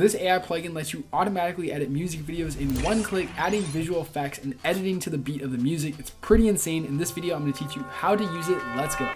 This AI plugin lets you automatically edit music videos in one click, adding visual effects and editing to the beat of the music. It's pretty insane. In this video, I'm going to teach you how to use it. Let's go.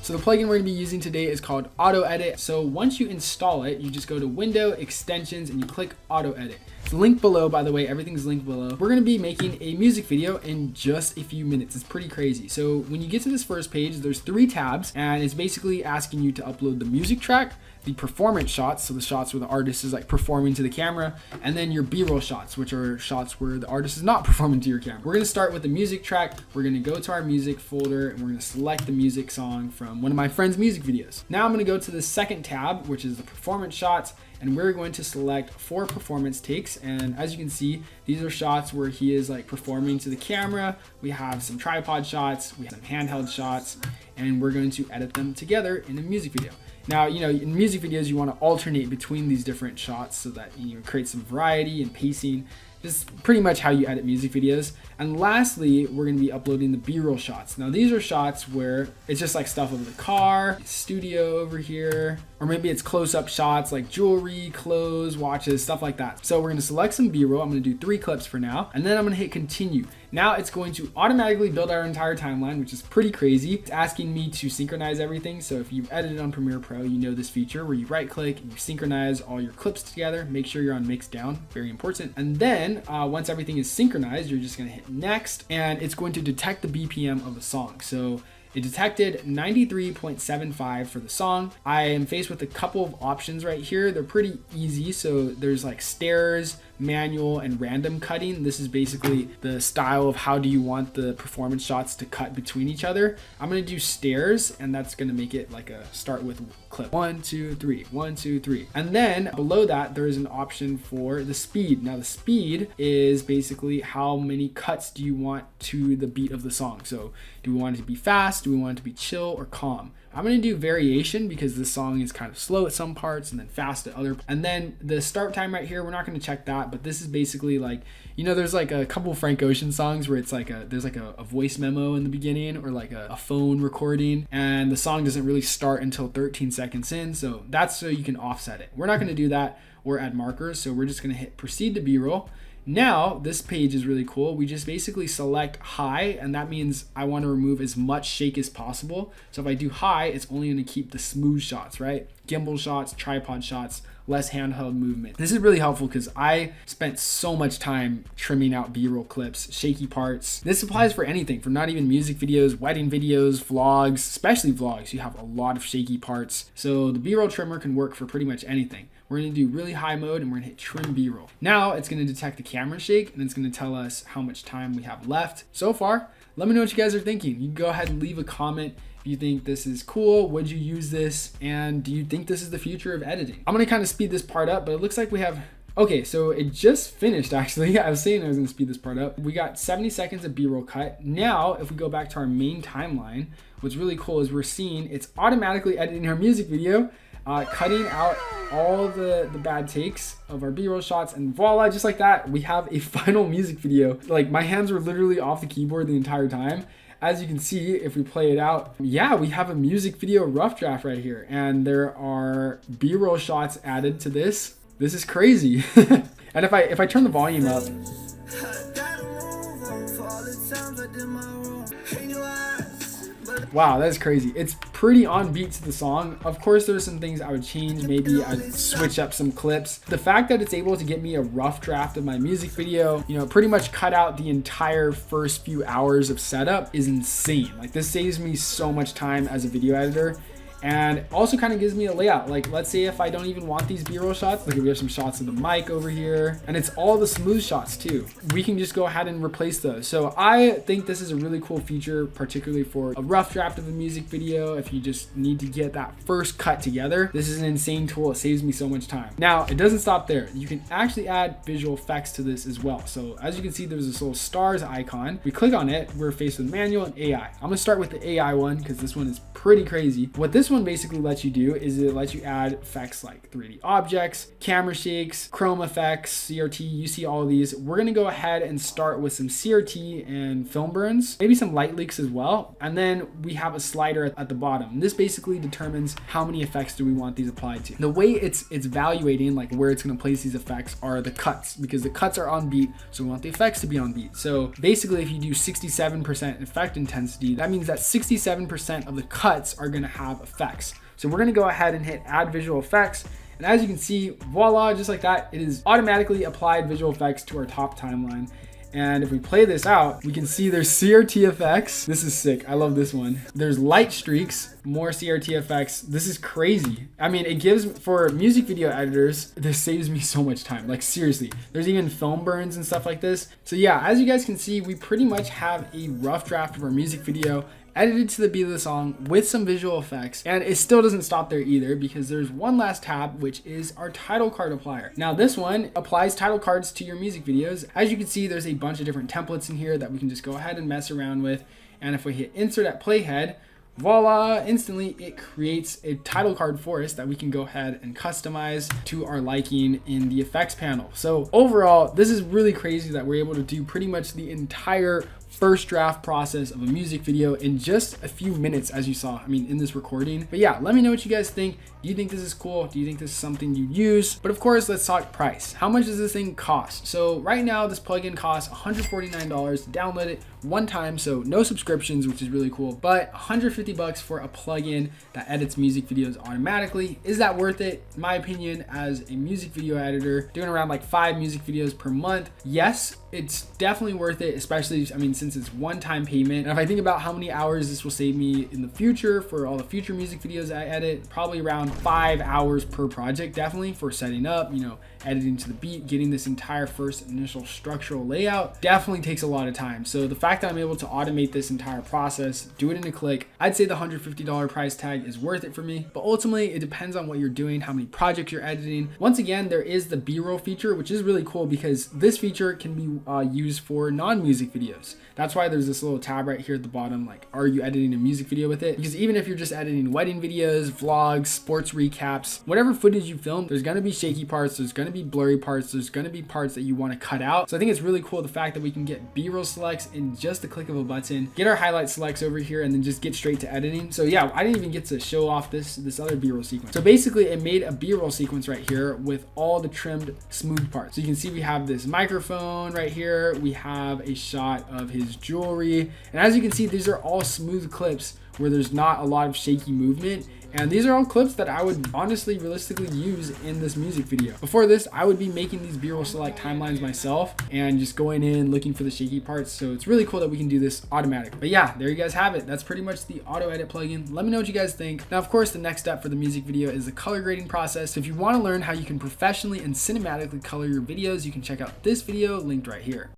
So the plugin we're going to be using today is called AutoEdit. So once you install it, you just go to Window, Extensions, and you click AutoEdit. It's linked below, by the way, everything's linked below. We're going to be making a music video in just a few minutes. It's pretty crazy. So when you get to this first page, there's 3 tabs, and it's basically asking you to upload the music track, the performance shots, so the shots where the artist is like performing to the camera, and then your B-roll shots, which are shots where the artist is not performing to your camera. We're going to start with the music track. We're going to go to our music folder, and we're going to select the music song from one of my friend's music videos. Now I'm going to go to the second tab, which is the performance shots, and we're going to select 4 performance takes. And as you can see, these are shots where he is like performing to the camera. We have some tripod shots, we have some handheld shots, and we're going to edit them together in a music video. Now, you know, in music videos, you want to alternate between these different shots so that you create some variety and pacing. Just pretty much how you edit music videos. And lastly, we're going to be uploading the B-roll shots. Now, these are shots where it's just like stuff of the car, studio over here, or maybe it's close-up shots like jewelry, clothes, watches, stuff like that. So we're going to select some B-roll. I'm going to do 3 clips for now, and then I'm going to hit continue. Now it's going to automatically build our entire timeline, which is pretty crazy. It's asking me to synchronize everything. So if you've edited on Premiere Pro, you know this feature where you right click and you synchronize all your clips together. Make sure you're on mix down, very important. And then once everything is synchronized, you're just going to hit next, and it's going to detect the BPM of the song. So it detected 93.75 for the song. I am faced with a couple of options right here. They're pretty easy. So there's like stairs, manual, and random cutting. This is basically the style of how do you want the performance shots to cut between each other. I'm going to do stairs, and that's going to make it like a start with clip 1, 2, 3, 1, 2, 3. And then below that, there is an option for the speed. Now the speed is basically how many cuts do you want to the beat of the song. So do we want it to be fast? Do we want it to be chill or calm? I'm going to do variation because this song is kind of slow at some parts and then fast at other. And then the start time right here, we're not going to check that, but this is basically like, you know, there's like a couple Frank Ocean songs where it's like there's like a voice memo in the beginning or like a phone recording, and the song doesn't really start until 13 seconds in. So that's so you can offset it. We're not going to do that or add markers. So we're just going to hit proceed to B-roll. Now, this page is really cool. We just basically select high, and that means I want to remove as much shake as possible. So if I do high, it's only going to keep the smooth shots, right? Gimbal shots, tripod shots, less handheld movement. This is really helpful because I spent so much time trimming out B-roll clips, shaky parts. This applies for anything, for not even music videos, wedding videos, vlogs, especially vlogs. You have a lot of shaky parts. So the B-roll trimmer can work for pretty much anything. We're going to do really high mode, and we're going to hit trim B-roll. Now it's going to detect the camera shake, and it's going to tell us how much time we have left. So far, let me know what you guys are thinking. You can go ahead and leave a comment if you think this is cool. Would you use this? And do you think this is the future of editing? I'm going to kind of speed this part up, but it looks like we have... Okay, so it just finished actually. I was saying I was going to speed this part up. We got 70 seconds of B-roll cut. Now, if we go back to our main timeline, what's really cool is we're seeing it's automatically editing our music video, cutting out all the bad takes of our B-roll shots, and voila, just like that, we have a final music video. Like, my hands were literally off the keyboard the entire time. As you can see, if we play it out, yeah, we have a music video rough draft right here, and there are B-roll shots added to this. This is crazy. And if I turn the volume up, wow, that's crazy. It's pretty on beat to the song. Of course, there's some things I would change. Maybe I'd switch up some clips. The fact that it's able to get me a rough draft of my music video, you know, pretty much cut out the entire first few hours of setup is insane. Like, this saves me so much time as a video editor. And also kind of gives me a layout. Like, let's say if I don't even want these B-roll shots, like we have some shots of the mic over here, and it's all the smooth shots too. We can just go ahead and replace those. So I think this is a really cool feature, particularly for a rough draft of a music video. If you just need to get that first cut together, this is an insane tool. It saves me so much time. Now, it doesn't stop there. You can actually add visual effects to this as well. So as you can see, there's this little stars icon. We click on it, we're faced with manual and AI. I'm gonna start with the AI one because this one is pretty crazy. What this one basically lets you do is it lets you add effects like 3D objects, camera shakes, chrome effects, CRT. You see all of these. We're going to go ahead and start with some CRT and film burns, maybe some light leaks as well. And then we have a slider at the bottom. And this basically determines how many effects do we want these applied to. The way it's evaluating like where it's going to place these effects are the cuts, because the cuts are on beat. So we want the effects to be on beat. So basically if you do 67% effect intensity, that means that 67% of the cuts are going to have effects. So we're going to go ahead and hit add visual effects. And as you can see, voila, just like that, it is automatically applied visual effects to our top timeline. And if we play this out, we can see there's CRT effects. This is sick. I love this one. There's light streaks, more CRT effects. This is crazy. I mean, it gives, for music video editors, this saves me so much time. Like seriously, there's even film burns and stuff like this. So yeah, as you guys can see, we pretty much have a rough draft of our music video edited to the beat of the song with some visual effects. And it still doesn't stop there either, because there's one last tab, which is our title card applier. Now this one applies title cards to your music videos. As you can see, there's a bunch of different templates in here that we can just go ahead and mess around with. And if we hit insert at playhead, voila, instantly it creates a title card for us that we can go ahead and customize to our liking in the effects panel. So overall, this is really crazy that we're able to do pretty much the entire first draft process of a music video in just a few minutes, as you saw, I mean, in this recording. But yeah, let me know what you guys think. Do you think this is cool? Do you think this is something you use? But of course, let's talk price. How much does this thing cost? So right now, this plugin costs $149 to download it one time. So no subscriptions, which is really cool, but $150 for a plugin that edits music videos automatically. Is that worth it? In my opinion, as a music video editor, doing around like 5 music videos per month, yes, it's definitely worth it, especially, I mean, since it's one-time payment. And if I think about how many hours this will save me in the future for all the future music videos I edit, probably around 5 hours per project, definitely, for setting up, you know, editing to the beat, getting this entire first initial structural layout definitely takes a lot of time. So the fact that I'm able to automate this entire process, do it in a click, I'd say the $150 price tag is worth it for me. But ultimately, it depends on what you're doing, how many projects you're editing. Once again, there is the B-roll feature, which is really cool because this feature can be used for non-music videos. That's why there's this little tab right here at the bottom, like, are you editing a music video with it? Because even if you're just editing wedding videos, vlogs, sports recaps, whatever footage you film, there's gonna be shaky parts, there's gonna be blurry parts, there's gonna be parts that you wanna cut out. So I think it's really cool the fact that we can get B-roll selects in just the click of a button, get our highlight selects over here, and then just get straight to editing. So yeah, I didn't even get to show off this other B-roll sequence. So basically it made a B-roll sequence right here with all the trimmed smooth parts. So you can see we have this microphone right here, we have a shot of his jewelry, and as you can see, these are all smooth clips where there's not a lot of shaky movement. And these are all clips that I would honestly realistically use in this music video. Before this, I would be making these B-roll select timelines myself and just going in looking for the shaky parts. So it's really cool that we can do this automatically. But yeah, there you guys have it. That's pretty much the AutoEdit plugin. Let me know what you guys think. Now, of course, the next step for the music video is the color grading process. So if you want to learn how you can professionally and cinematically color your videos, you can check out this video linked right here.